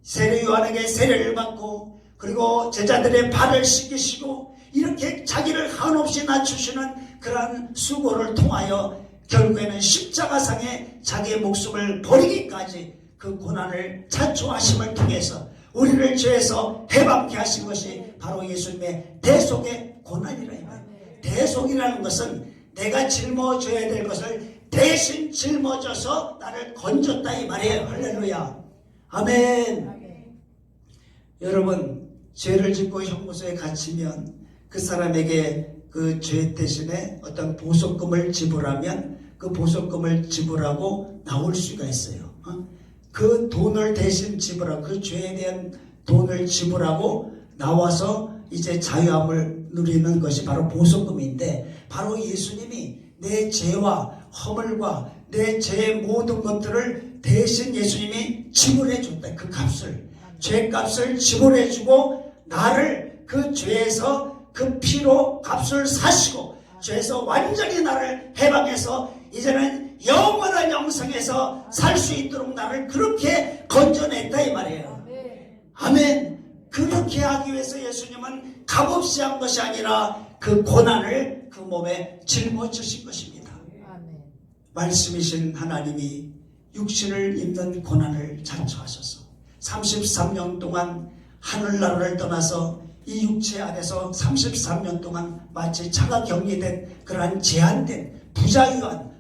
세례 요한에게 세례를 받고 그리고 제자들의 발을 씻기시고 이렇게 자기를 한없이 낮추시는 그러한 수고를 통하여 결국에는 십자가상에 자기의 목숨을 버리기까지 그 고난을 자초하심을 통해서 우리를 죄에서 해방케 하신 것이 바로 예수님의 대속의 고난이라 이 말이에요. 대속이라는 것은 내가 짊어져야 될 것을 대신 짊어져서 나를 건졌다 이 말이에요. 할렐루야. 아멘. 여러분 죄를 짓고 형무소에 갇히면 그 사람에게 그 죄 대신에 어떤 보석금을 지불하면 그 보석금을 지불하고 나올 수가 있어요. 그 돈을 대신 지불하고 그 죄에 대한 돈을 지불하고 나와서 이제 자유함을 누리는 것이 바로 보석금인데 바로 예수님이 내 죄와 허물과 내 죄의 모든 것들을 대신 예수님이 지불해 줬다. 그 값을 죄값을 지불해 주고 나를 그 죄에서 그 피로 값을 사시고 죄에서 완전히 나를 해방해서 이제는 영원한 영생에서 살 수 있도록 나를 그렇게 건져냈다 이 말이에요. 아멘. 그렇게 하기 위해서 예수님은 값없이 한 것이 아니라 그 고난을 그 몸에 짊어지신 것입니다. 말씀이신 하나님이 육신을 입는 고난을 자초하셔서 33년 동안 하늘나라를 떠나서 이 육체 안에서 33년 동안 마치 차가 격리된 그러한 제한된 부자유한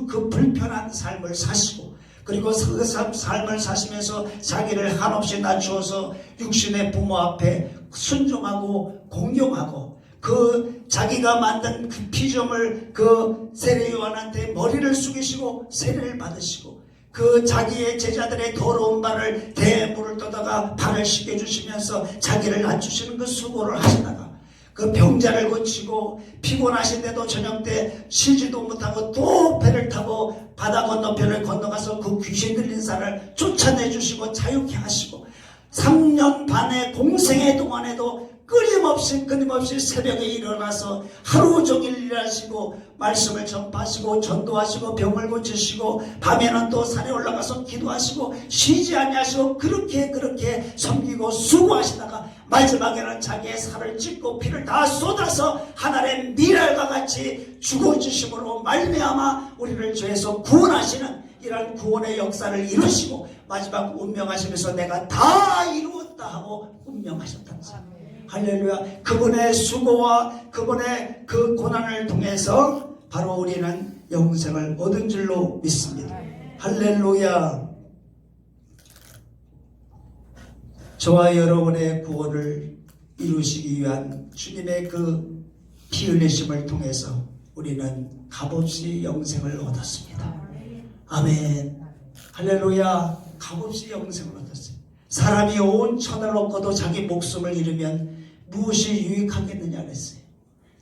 그 불편한 삶을 사시고 그리고 그 삶을 사시면서 자기를 한없이 낮추어서 육신의 부모 앞에 순종하고 공경하고 그 자기가 만든 그 피조물 그 세례 요한한테 머리를 숙이시고 세례를 받으시고 그 자기의 제자들의 더러운 발을 대물을 떠다가 발을 씻겨주시면서 자기를 낮추시는 그 수고를 하시다가 그 병자를 고치고 피곤하신데도 저녁 때 쉬지도 못하고 또 배를 타고 바다 건너편을 건너가서 그 귀신 들린 사람을 쫓아내주시고 자유케 하시고 3년 반의 공생의 동안에도 끊임없이 새벽에 일어나서 하루 종일 일하시고 말씀을 전파하시고 전도하시고 병을 고치시고 밤에는 또 산에 올라가서 기도하시고 쉬지 아니하시고 그렇게 섬기고 수고하시다가 마지막에는 자기의 살을 찢고 피를 다 쏟아서 하늘의 미랄과 같이 죽어주심으로 말미암아 우리를 죄에서 구원하시는 이러한 구원의 역사를 이루시고 마지막 운명하시면서 내가 다 이루었다 하고 운명하셨다는 거예요. 할렐루야. 그분의 수고와 그분의 그 고난을 통해서 바로 우리는 영생을 얻은 줄로 믿습니다. 할렐루야. 저와 여러분의 구원을 이루시기 위한 주님의 그 피 흘리심을 통해서 우리는 값없이 영생을 얻었습니다. 아멘. 할렐루야. 값없이 영생을 얻었어요. 사람이 온 천을 얻고도 자기 목숨을 잃으면 무엇이 유익하겠느냐 그랬어요.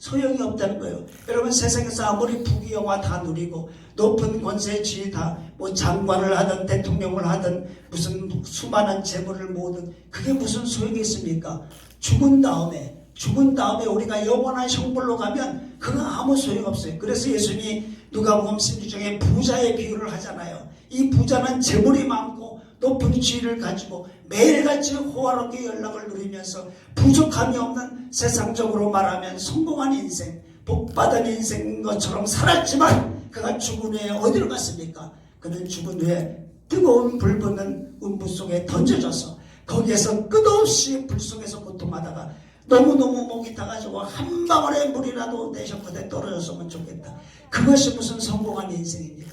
소용이 없다는 거예요. 여러분 세상에서 아무리 부귀영화 다 누리고 높은 권세 지위 다 뭐 장관을 하든 대통령을 하든 무슨 수많은 재물을 모으든 그게 무슨 소용이 있습니까? 죽은 다음에 우리가 영원한 형벌로 가면 그건 아무 소용 없어요. 그래서 예수님이 누가복음 16장에 부자의 비유를 하잖아요. 이 부자는 재물이 많고 높은 지위를 가지고 매일같이 호화롭게 연락을 누리면서 부족함이 없는, 세상적으로 말하면 성공한 인생, 복받은 인생인 것처럼 살았지만 그가 죽은 후에 어디로 갔습니까? 그는 죽은 후에 뜨거운 불 붙는 운부 속에 던져져서 거기에서 끝없이 불 속에서 고통하다가 너무너무 목이 타가지고 한 방울의 물이라도 내 혀끝에 떨어졌으면 좋겠다. 그것이 무슨 성공한 인생입니까?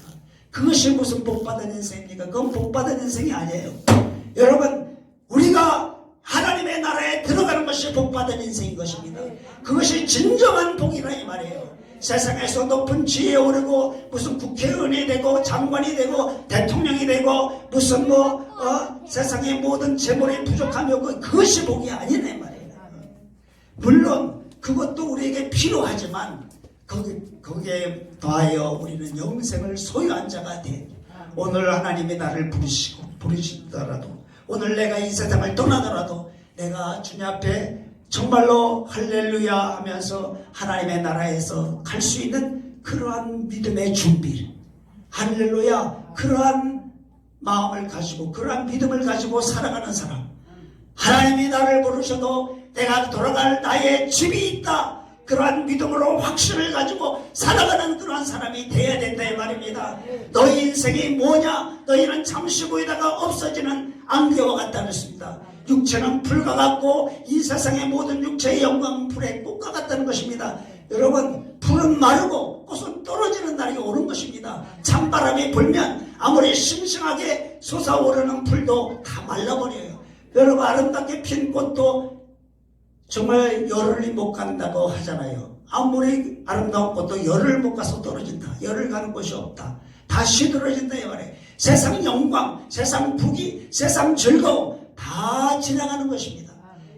그것이 무슨 복받은 인생입니까? 그건 복받은 인생이 아니에요. 여러분, 우리가 하나님의 나라에 들어가는 것이 복받은 인생인 것입니다. 그것이 진정한 복이라 이 말이에요. 세상에서 높은 지위에 오르고 무슨 국회의원이 되고 장관이 되고 대통령이 되고 무슨 세상의 모든 재물이 부족함이 없고 그것이 복이 아니네 말이에요. 물론 그것도 우리에게 필요하지만 거기에 더하여 우리는 영생을 소유한 자가 돼. 오늘 하나님이 나를 부르시더라도, 오늘 내가 이 세상을 떠나더라도 내가 주님 앞에 정말로 할렐루야 하면서 하나님의 나라에서 갈 수 있는 그러한 믿음의 준비, 할렐루야, 그러한 마음을 가지고 그러한 믿음을 가지고 살아가는 사람, 하나님이 나를 부르셔도 내가 돌아갈 나의 집이 있다, 그러한 믿음으로 확신을 가지고 살아가는 그러한 사람이 돼야 된다 이 말입니다. 너희 인생이 뭐냐? 너희는 잠시 보이다가 없어지는 안개와 같다 그랬습니다. 육체는 불과 같고 이 세상의 모든 육체의 영광은 불의 꽃과 같다는 것입니다. 여러분, 불은 마르고 꽃은 떨어지는 날이 오는 것입니다. 찬바람이 불면 아무리 싱싱하게 솟아오르는 불도 다 말라버려요. 여러분, 아름답게 핀 꽃도 정말 열흘이 못 간다고 하잖아요. 아무리 아름다운 꽃도 열흘 못 가서 떨어진다. 열흘 가는 곳이 없다. 다 시들어진다 이 말이에요. 세상 영광, 세상 부귀, 세상 즐거움 다 지나가는 것입니다.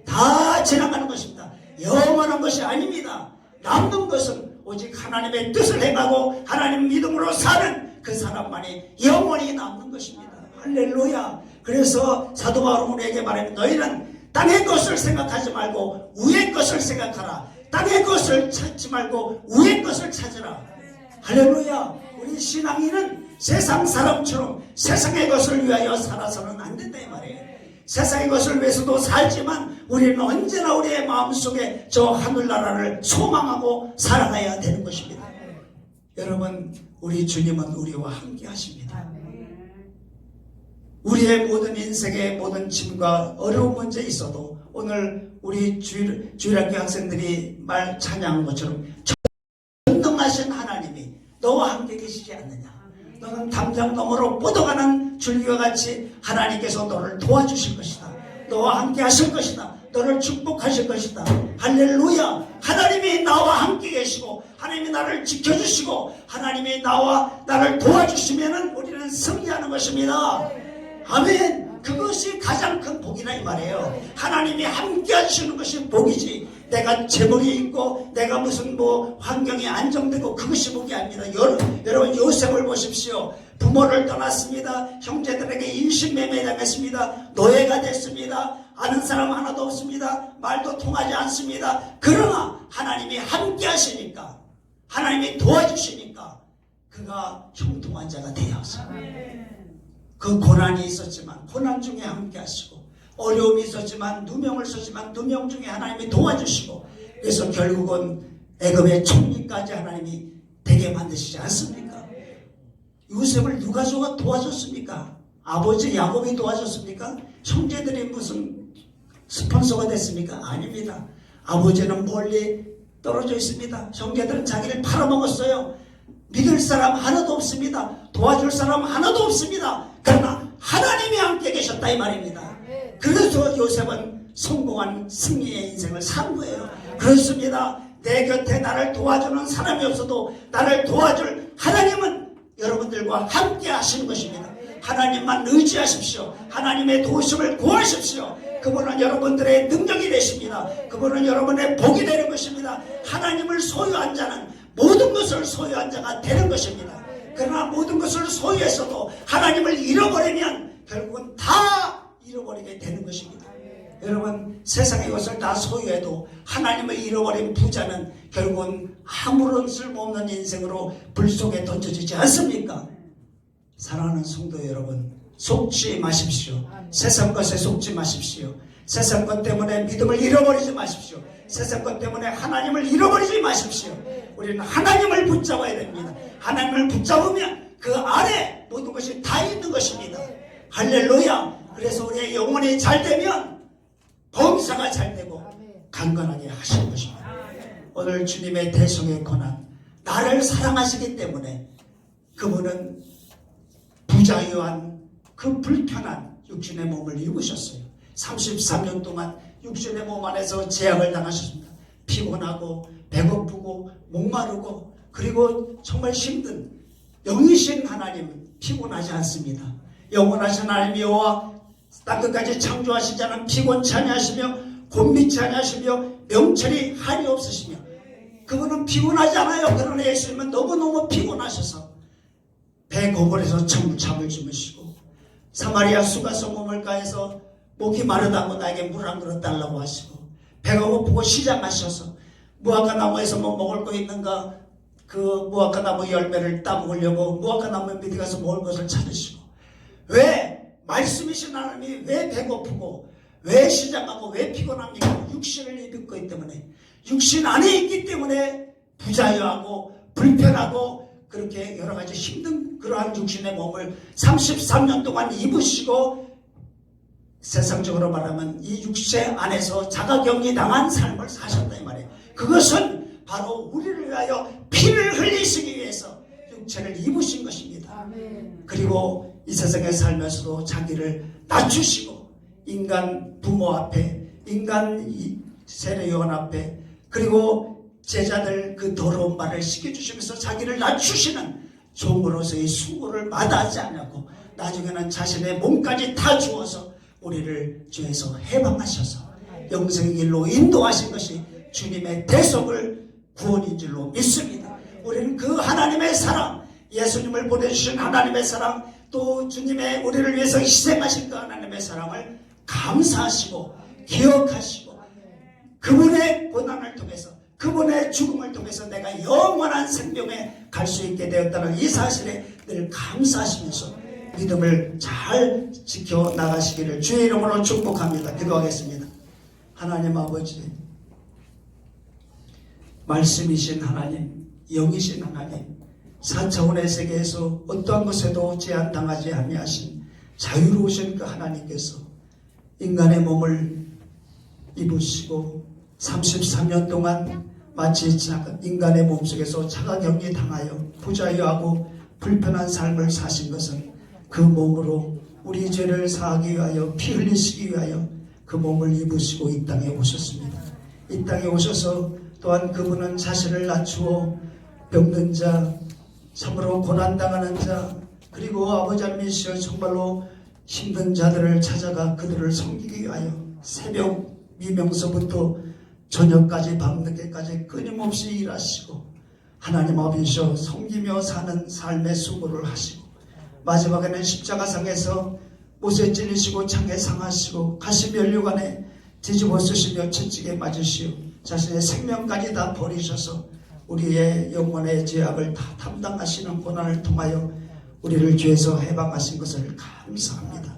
다 지나가는 것입니다. 영원한 것이 아닙니다. 남는 것은 오직 하나님의 뜻을 행하고 하나님 믿음으로 사는 그 사람만이 영원히 남는 것입니다. 할렐루야. 그래서 사도 바울은 우리에게 말합니다. 너희는 땅의 것을 생각하지 말고 위의 것을 생각하라. 땅의 것을 찾지 말고 위의 것을 찾으라. 할렐루야. 우리 신앙인은 세상 사람처럼 세상의 것을 위하여 살아서는 안 된다 이 말이에요. 세상의 것을 위해서도 살지만 우리는 언제나 우리의 마음속에 저 하늘나라를 소망하고 살아가야 되는 것입니다. 여러분, 우리 주님은 우리와 함께 하십니다. 우리의 모든 인생의 모든 짐과 어려운 문제 있어도 오늘 우리 주일학교 학생들이 찬양한 것처럼 전능하신 하나님이 너와 함께 계시지 않느냐. 너는 담장 너머로 뻗어가는 줄기와 같이 하나님께서 너를 도와주실 것이다. 너와 함께 하실 것이다. 너를 축복하실 것이다. 할렐루야. 하나님이 나와 함께 계시고 하나님이 나를 지켜주시고 하나님이 나를 도와주시면 우리는 승리하는 것입니다. 아멘. 그것이 가장 큰 복이라 이 말이에요. 하나님이 함께 해주시는 것이 복이지 내가 재물이 있고 내가 무슨 환경이 안정되고 그것이 복이 아닙니다. 여러분 요셉을 보십시오. 부모를 떠났습니다. 형제들에게 인신매매 당했습니다. 노예가 됐습니다. 아는 사람 하나도 없습니다. 말도 통하지 않습니다. 그러나 하나님이 함께 하시니까, 하나님이 도와주시니까 그가 형통한 자가 되어서 그 고난이 있었지만 고난 중에 함께 하시고, 어려움이 있었지만 누명을 썼지만 누명 중에 하나님이 도와주시고, 그래서 결국은 애굽의 총리까지 하나님이 되게 만드시지 않습니까? 요셉을 누가 도와줬습니까? 아버지 야곱이 도와줬습니까? 형제들이 무슨 스폰서가 됐습니까? 아닙니다. 아버지는 멀리 떨어져 있습니다. 형제들은 자기를 팔아먹었어요. 믿을 사람 하나도 없습니다. 도와줄 사람 하나도 없습니다. 그러나 하나님이 함께 계셨다 이 말입니다. 그래서 요셉은 성공한 승리의 인생을 산 거예요. 그렇습니다. 내 곁에 나를 도와주는 사람이 없어도 나를 도와줄 하나님은 여러분들과 함께 하시는 것입니다. 하나님만 의지하십시오. 하나님의 도우심을 구하십시오. 그분은 여러분들의 능력이 되십니다. 그분은 여러분의 복이 되는 것입니다. 하나님을 소유한 자는 모든 것을 소유한 자가 되는 것입니다. 그러나 모든 것을 소유했어도 하나님을 잃어버리면 결국은 다 잃어버리게 되는 것입니다. 여러분, 세상의 것을 다 소유해도 하나님을 잃어버린 부자는 결국은 아무런 쓸모없는 인생으로 불 속에 던져지지 않습니까? 사랑하는 성도 여러분, 속지 마십시오. 세상 것에 속지 마십시오. 세상 것 때문에 믿음을 잃어버리지 마십시오. 세상 것 때문에 하나님을 잃어버리지 마십시오. 우리는 하나님을 붙잡아야 됩니다. 하나님을 붙잡으면 그 안에 모든 것이 다 있는 것입니다. 할렐루야. 그래서 우리의 영혼이 잘 되면 범사가 잘 되고 강건하게 하시는 것입니다. 오늘 주님의 대성의 고난, 나를 사랑하시기 때문에 그분은 부자유한 그 불편한 육신의 몸을 입으셨어요. 33년 동안 육신의 몸 안에서 제약을 당하셨습니다. 피곤하고 배고프고 목마르고 그리고 정말 힘든 영이신 하나님 피곤하지 않습니다. 영원하신 하나님 여호와 땅끝까지 창조하시지 않은 피곤치 아니하시며 곤미치 아니하시며 명철이 한이 없으시며 그분은 피곤하지 않아요. 그러나 예수님은 너무너무 피곤하셔서 배 고골에서 잠을 주무시고 사마리아 수가성 우물가에서 목이 마르다고 나에게 물 한 그릇 달라고 하시고 배가 고프고 시장하셔서 무화과 나무에서 뭐 먹을 거 있는가 그 무화과 나무 열매를 따먹으려고 무화과 나무 밑에 가서 먹을 것을 찾으시고 왜 말씀이신 하나님이 왜 배고프고 왜 시장하고 왜 피곤합니까? 육신을 입은 거기 때문에 육신 안에 있기 때문에 부자유하고 불편하고 그렇게 여러 가지 힘든 그러한 육신의 몸을 33년 동안 입으시고 세상적으로 말하면 이 육체 안에서 자가격리 당한 삶을 사셨다 이 말이에요. 그것은 바로 우리를 위하여 피를 흘리시기 위해서 육체를 입으신 것입니다. 그리고 이 세상에 살면서도 자기를 낮추시고 인간 부모 앞에 인간 세례요한 앞에 그리고 제자들 그 더러운 말을 시켜주시면서 자기를 낮추시는 종으로서의 수고를 마다하지 않고 나중에는 자신의 몸까지 다 주어서 우리를 죄에서 해방하셔서 영생의 길로 인도하신 것이 주님의 대속을 구원인 줄로 믿습니다. 우리는 그 하나님의 사랑, 예수님을 보내주신 하나님의 사랑, 또 주님의 우리를 위해서 희생하신 그 하나님의 사랑을 감사하시고 기억하시고 그분의 고난을 통해서 그분의 죽음을 통해서 내가 영원한 생명에 갈 수 있게 되었다는 이 사실에 늘 감사하시면서 믿음을 잘 지켜나가시기를 주의 이름으로 축복합니다. 기도하겠습니다. 하나님 아버지, 말씀이신 하나님, 영이신 하나님, 4차원의 세계에서 어떠한 것에도 제한당하지 아니하신 자유로우신 그 하나님께서 인간의 몸을 입으시고 33년 동안 마치 인간의 몸속에서 자가격리 당하여 부자유하고 불편한 삶을 사신 것은 그 몸으로 우리 죄를 사하기 위하여 피 흘리시기 위하여 그 몸을 입으시고 이 땅에 오셨습니다. 이 땅에 오셔서 또한 그분은 자신을 낮추어 병든 자, 참으로 고난당하는 자, 그리고 아버지 하나님이시여 정말로 힘든 자들을 찾아가 그들을 섬기기 위하여 새벽 미명서부터 저녁까지 밤늦게까지 끊임없이 일하시고 하나님 아버지여 섬기며 사는 삶의 수고를 하시고 마지막에는 십자가상에서 못에 찔리시고 창에 상하시고 가시면류관에 뒤집어 쓰시며 채찍에 맞으시오 자신의 생명까지 다 버리셔서 우리의 영혼의 죄악을 다 담당하시는 고난을 통하여 우리를 죄에서 해방하신 것을 감사합니다.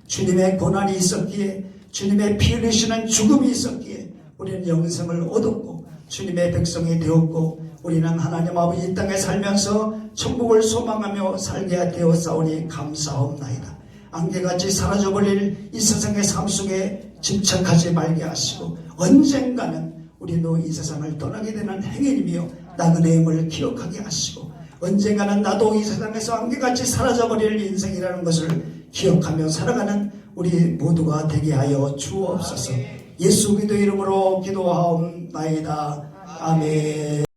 주님의 고난이 있었기에 주님의 피 흘리시는 죽음이 있었기에 우리는 영생을 얻었고 주님의 백성이 되었고 우리는 하나님 아버지 이 땅에 살면서 천국을 소망하며 살게 되었사오니 감사옵나이다. 안개같이 사라져버릴 이 세상의 삶 속에 집착하지 말게 하시고 언젠가는 우리도 이 세상을 떠나게 되는 행인이며 나그네임을 기억하게 하시고 언젠가는 나도 이 세상에서 안개같이 사라져버릴 인생이라는 것을 기억하며 살아가는 우리 모두가 되게 하여 주옵소서. 예수 그리스도 이름으로 기도하옵나이다. 아멘.